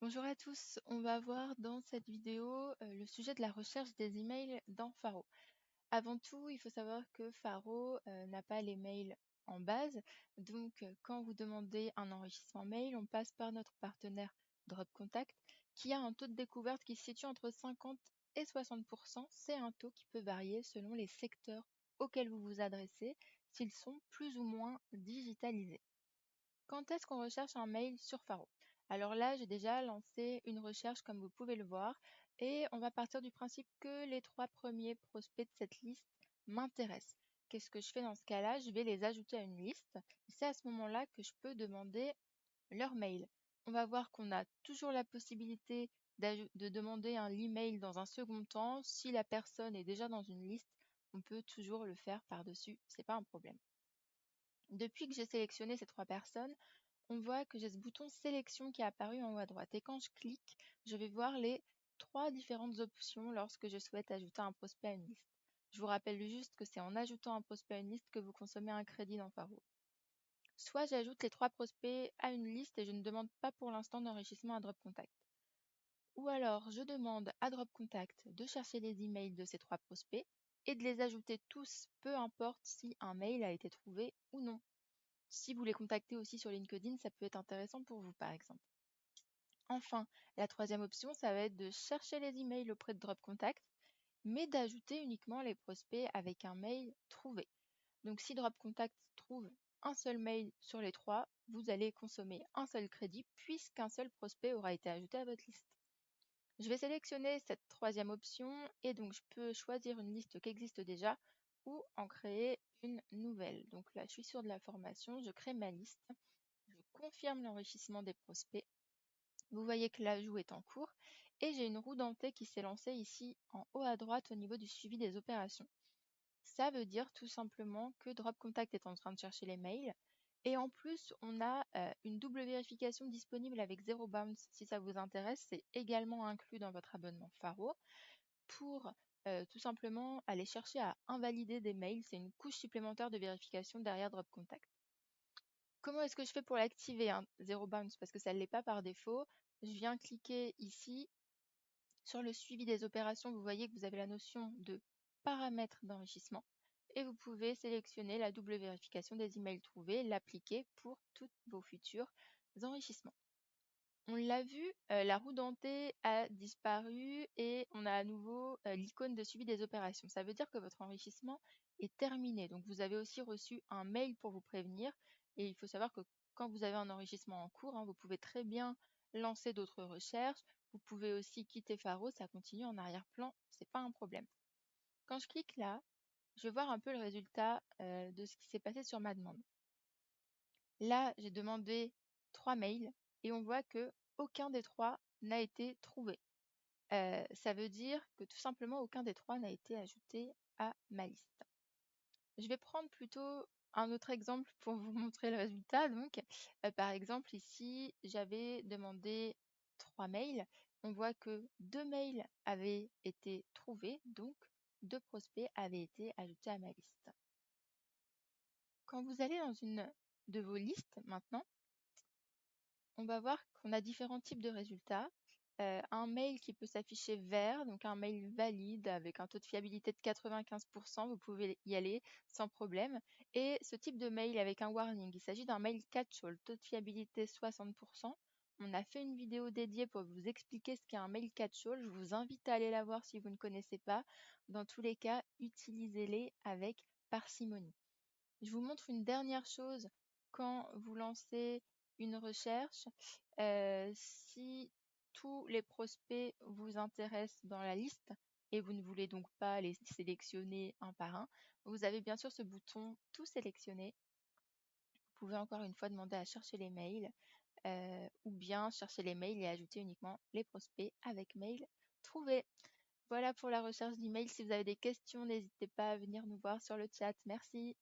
Bonjour à tous, on va voir dans cette vidéo le sujet de la recherche des emails dans Faro. Avant tout, il faut savoir que Faro n'a pas les mails en base, donc quand vous demandez un enrichissement mail, on passe par notre partenaire Dropcontact qui a un taux de découverte qui se situe entre 50 et 60%. C'est un taux qui peut varier selon les secteurs auxquels vous vous adressez, s'ils sont plus ou moins digitalisés. Quand est-ce qu'on recherche un mail sur Faro? Alors là, j'ai déjà lancé une recherche comme vous pouvez le voir et on va partir du principe que les 3 premiers prospects de cette liste m'intéressent. Qu'est-ce que je fais dans ce cas-là? Je vais les ajouter à une liste et c'est à ce moment-là que je peux demander leur mail. On va voir qu'on a toujours la possibilité de demander un email dans un second temps. Si la personne est déjà dans une liste, on peut toujours le faire par-dessus, c'est pas un problème. Depuis que j'ai sélectionné ces 3 personnes, on voit que j'ai ce bouton sélection qui est apparu en haut à droite. Et quand je clique, je vais voir les 3 différentes options lorsque je souhaite ajouter un prospect à une liste. Je vous rappelle juste que c'est en ajoutant un prospect à une liste que vous consommez un crédit dans Faro. Soit j'ajoute les 3 prospects à une liste et je ne demande pas pour l'instant d'enrichissement à Dropcontact. Ou alors je demande à Dropcontact de chercher les emails de ces 3 prospects et de les ajouter tous, peu importe si un mail a été trouvé ou non. Si vous les contactez aussi sur LinkedIn, ça peut être intéressant pour vous par exemple. Enfin, la troisième option, ça va être de chercher les emails auprès de Dropcontact, mais d'ajouter uniquement les prospects avec un mail trouvé. Donc si Dropcontact trouve un seul mail sur les 3, vous allez consommer un seul crédit puisqu'un seul prospect aura été ajouté à votre liste. Je vais sélectionner cette troisième option et donc je peux choisir une liste qui existe déjà ou en créer une nouvelle. Donc là, je suis sur de la formation, je crée ma liste, je confirme l'enrichissement des prospects. Vous voyez que l'ajout est en cours et j'ai une roue dentée qui s'est lancée ici en haut à droite au niveau du suivi des opérations. Ça veut dire tout simplement que Dropcontact est en train de chercher les mails et en plus on a une double vérification disponible avec Zero Bounce si ça vous intéresse. C'est également inclus dans votre abonnement Faro pour tout simplement aller chercher à invalider des mails. C'est une couche supplémentaire de vérification derrière Dropcontact. Comment est-ce que je fais pour l'activer, Zero Bounce? Parce que ça ne l'est pas par défaut. Je viens cliquer ici sur le suivi des opérations. Vous voyez que vous avez la notion de paramètres d'enrichissement et vous pouvez sélectionner la double vérification des emails trouvés, l'appliquer pour tous vos futurs enrichissements. On l'a vu, la roue dentée a disparu et on a à nouveau l'icône de suivi des opérations. Ça veut dire que votre enrichissement est terminé. Donc vous avez aussi reçu un mail pour vous prévenir. Et il faut savoir que quand vous avez un enrichissement en cours, vous pouvez très bien lancer d'autres recherches. Vous pouvez aussi quitter Faro, ça continue en arrière-plan, c'est pas un problème. Quand je clique là, je vais voir un peu le résultat de ce qui s'est passé sur ma demande. Là, j'ai demandé 3 mails et on voit que aucun des 3 n'a été trouvé. Ça veut dire que tout simplement aucun des 3 n'a été ajouté à ma liste. Je vais prendre plutôt un autre exemple pour vous montrer le résultat. Donc, par exemple, ici, j'avais demandé 3 mails. On voit que 2 mails avaient été trouvés, donc 2 prospects avaient été ajoutés à ma liste. Quand vous allez dans une de vos listes maintenant, on va voir qu'on a différents types de résultats. Un mail qui peut s'afficher vert, donc un mail valide avec un taux de fiabilité de 95%, vous pouvez y aller sans problème. Et ce type de mail avec un warning, il s'agit d'un mail catch-all, taux de fiabilité 60%. On a fait une vidéo dédiée pour vous expliquer ce qu'est un mail catch-all. Je vous invite à aller la voir si vous ne connaissez pas. Dans tous les cas, utilisez-les avec parcimonie. Je vous montre une dernière chose quand vous lancez une recherche. Si tous les prospects vous intéressent dans la liste et vous ne voulez donc pas les sélectionner un par un, vous avez bien sûr ce bouton tout sélectionner. Vous pouvez encore une fois demander à chercher les mails ou bien chercher les mails et ajouter uniquement les prospects avec mail trouvé. Voilà pour la recherche d'email. Si vous avez des questions, n'hésitez pas à venir nous voir sur le chat. Merci.